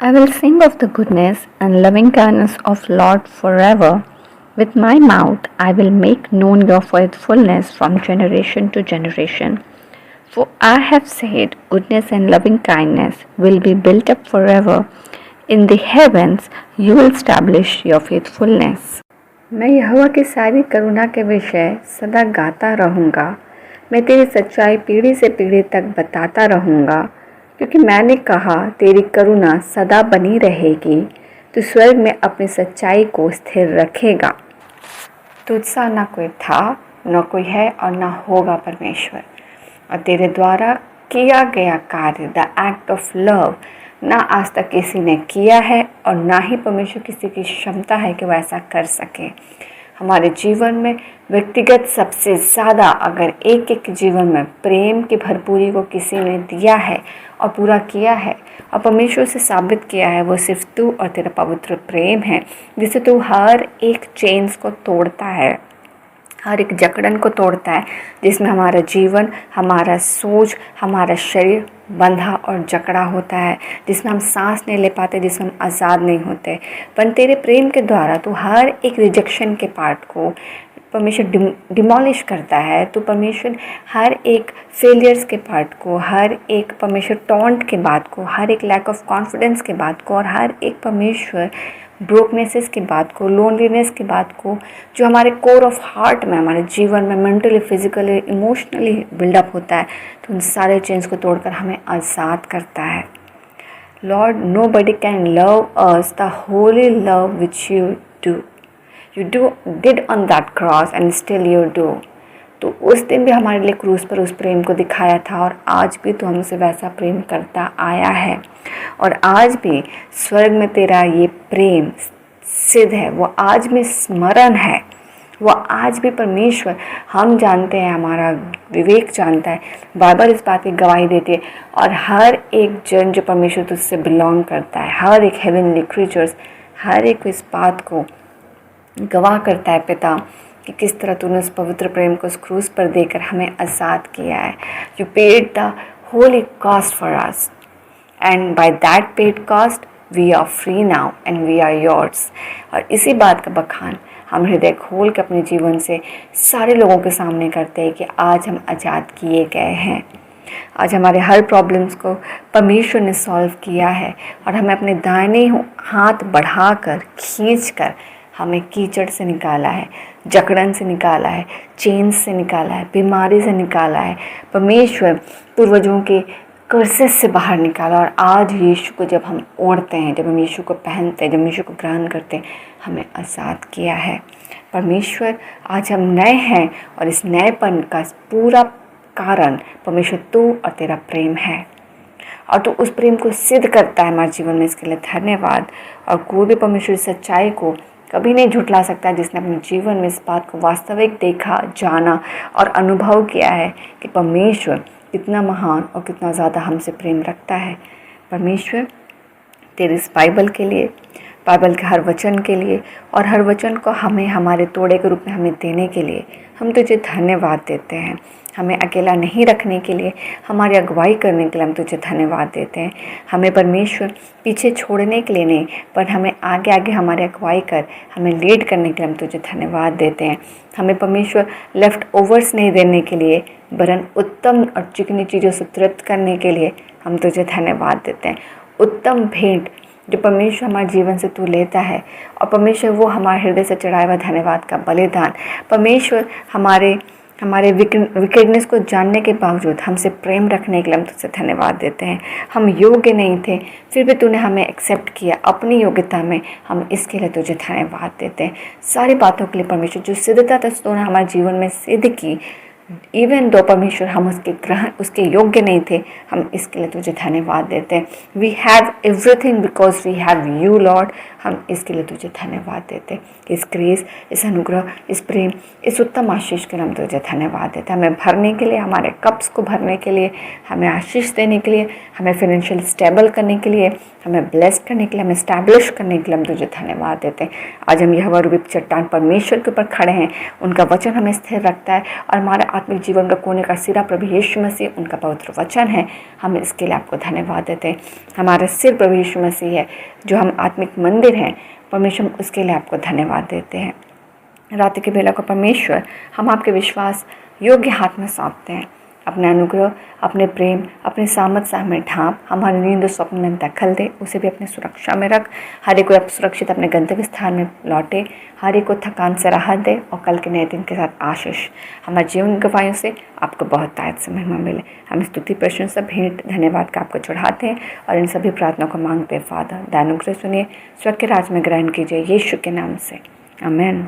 I will sing of the goodness and loving kindness of Lord forever. With my mouth I will make known your faithfulness from generation to generation. For I have said, goodness and loving kindness will be built up forever. In the heavens you will establish your faithfulness. मैं यहोवा की सारी करुणा के विषय सदा गाता रहूँगा। मैं तेरी सच्चाई पीढ़ी से पीढ़ी तक बताता रहूँगा, क्योंकि मैंने कहा तेरी करुणा सदा बनी रहेगी, तू स्वर्ग में अपनी सच्चाई को स्थिर रखेगा। तुझसा ना कोई था, न कोई है और न होगा परमेश्वर। और तेरे द्वारा किया गया कार्य, द एक्ट ऑफ लव, ना आज तक किसी ने किया है और ना ही परमेश्वर किसी की क्षमता है कि वह ऐसा कर सके। हमारे जीवन में व्यक्तिगत सबसे ज़्यादा अगर एक जीवन में प्रेम की भरपूरी को किसी ने दिया है और पूरा किया है और परमेश्वर से साबित किया है, वो सिर्फ तू और तेरा पवित्र प्रेम है, जिससे तू हर एक चेन्स को तोड़ता है, हर एक जकड़न को तोड़ता है, जिसमें हमारा जीवन, हमारा सोच, हमारा शरीर बंधा और जकड़ा होता है, जिसमें हम सांस नहीं ले पाते, जिसमें हम आज़ाद नहीं होते। पर तेरे प्रेम के द्वारा तू हर एक रिजेक्शन के पार्ट को परमेश्वर डिमोलिश करता है। तो परमेश्वर हर एक फेलियर्स के पार्ट को, हर एक परमेश्वर टॉन्ट के बात को, हर एक लैक ऑफ कॉन्फिडेंस के बात को और हर एक परमेश्वर ब्रोकनेसेस की बात को, लोनलीनेस की बात को, जो हमारे कोर ऑफ हार्ट में, हमारे जीवन में मेंटली, फिजिकली, इमोशनली बिल्डअप होता है, तो उन सारे चेंज को तोड़कर हमें आज़ाद करता है। Lord, nobody can love us the holy love which you do. You did on that cross and still you do. तो उस दिन भी हमारे लिए क्रूस पर उस प्रेम को दिखाया था और आज भी तो हमसे वैसा प्रेम करता आया है। और आज भी स्वर्ग में तेरा ये प्रेम सिद्ध है, वो आज भी स्मरण है, वो आज भी परमेश्वर, हम जानते हैं, हमारा विवेक जानता है, बाइबल इस बात की गवाही देती है। और हर एक जन जो परमेश्वर तुझसे बिलोंग करता है, हर एक हेवनली क्रीचर्स, हर एक इस बात को गवाह करता है पिता कि किस तरह तूने उस पवित्र प्रेम को उस क्रूस पर देकर हमें आज़ाद किया है। You paid the holy cost for us and by that paid cost we are free now and we are yours. और इसी बात का बखान हम हृदय खोल के अपने जीवन से सारे लोगों के सामने करते हैं कि आज हम आज़ाद किए गए हैं। आज हमारे हर प्रॉब्लम्स को परमेश्वर ने सॉल्व किया है और हमें अपने दाहिने हाथ बढ़ाकर, खींचकर हमें कीचड़ से निकाला है, जकड़न से निकाला है, चेन से निकाला है, बीमारी से निकाला है। परमेश्वर पूर्वजों के कर्सेस से बाहर निकाला और आज यीशु को जब हम ओढ़ते हैं, जब हम यीशु को पहनते हैं, जब यीशु को ग्रहण करते हैं, हमें आज़ाद किया है। परमेश्वर, आज हम नए हैं और इस नएपन का पूरा कारण परमेश्वर तू और तेरा प्रेम है और तू उस प्रेम को सिद्ध करता है हमारे जीवन में। इसके लिए धन्यवाद। और कोई भी परमेश्वर सच्चाई को कभी नहीं झुठला सकता जिसने अपने जीवन में इस बात को वास्तविक देखा, जाना और अनुभव किया है कि परमेश्वर कितना महान और कितना ज़्यादा हमसे प्रेम रखता है। परमेश्वर, तेरे इस बाइबल के लिए, बाइबल के हर वचन के लिए और हर वचन को हमें हमारे तोड़े के रूप में हमें देने के लिए हम तुझे धन्यवाद देते हैं। हमें अकेला नहीं रखने के लिए, हमारी अगुवाई करने के लिए हम तुझे धन्यवाद देते हैं। हमें परमेश्वर पीछे छोड़ने के लिए नहीं, पर हमें आगे आगे हमारी अगुवाई कर हमें लीड करने के लिए हम तुझे धन्यवाद देते हैं। हमें परमेश्वर लेफ़्ट ओवर्स नहीं देने के लिए, वरन उत्तम और चिकनी चीज़ों से तृप्त करने के लिए हम तुझे धन्यवाद देते हैं। उत्तम भेंट जो परमेश्वर हमारे जीवन से तू लेता है और परमेश्वर वो हमारे हृदय से चढ़ाया हुआ धन्यवाद का बलिदान। परमेश्वर, हमारे विकेडनेस को जानने के बावजूद हमसे प्रेम रखने के लिए हम तुझसे धन्यवाद देते हैं। हम योग्य नहीं थे, फिर भी तूने हमें एक्सेप्ट किया अपनी योग्यता में, हम इसके लिए तुझे धन्यवाद देते हैं। सारी बातों के लिए परमेश्वर, जो सिद्धता तूने हमारे जीवन में सिद्ध की, इवन दो परमेश्वर हम उसके योग्य नहीं थे, हम इसके लिए तुझे धन्यवाद देते हैं। We have everything because we have you Lord. हम इसके लिए तुझे धन्यवाद देते हैं। इस ग्रेस, इस अनुग्रह, इस प्रेम, इस उत्तम आशीष के लिए हम तुझे धन्यवाद देते हैं। हमें भरने के लिए, हमारे कप्स को भरने के लिए, हमें आशीष देने के लिए, हमें फाइनेंशियल स्टेबल करने के लिए, हमें ब्लेस करने के लिए, हमें स्टैब्लिश करने के लिए हम तुझे धन्यवाद देते हैं। आज हम यहोवा रूपी चट्टान परमेश्वर के ऊपर खड़े हैं, उनका वचन हमें स्थिर रखता है और हमारे आत्मिक जीवन का कोने का सिरा प्रभु यीशु मसीह, उनका पवित्र वचन है। हम इसके लिए आपको धन्यवाद देते हैं। हमारा सिर प्रभु यीशु मसीह है, जो हम आत्मिक मंदिर हैं परमेश्वर, उसके लिए आपको धन्यवाद देते हैं। रात्रि के बेला को परमेश्वर हम आपके विश्वास योग्य हाथ में सौंपते हैं। अपने अनुग्रह, अपने प्रेम, अपने सामर्थ्य हमें ढांप, हमारे नींद स्वप्न में दखल दे, उसे भी अपनी सुरक्षा में रख। हर एक को आप सुरक्षित अपने गंतव्य स्थान में लौटे, हर एक को थकान से राहत दे और कल के नए दिन के साथ आशीष। हमारे जीवन गवाहियों से आपको बहुत तायत से महिमा मिले। हम स्तुति प्रशंसा भेंट धन्यवाद का आपको चढ़ाते हैं और इन सभी प्रार्थनाओं को मांगते हैं। फादर, दानुग्रह सुनिए, स्वर्ग के राज में ग्रहण कीजिए, यीशु के नाम से, आमीन।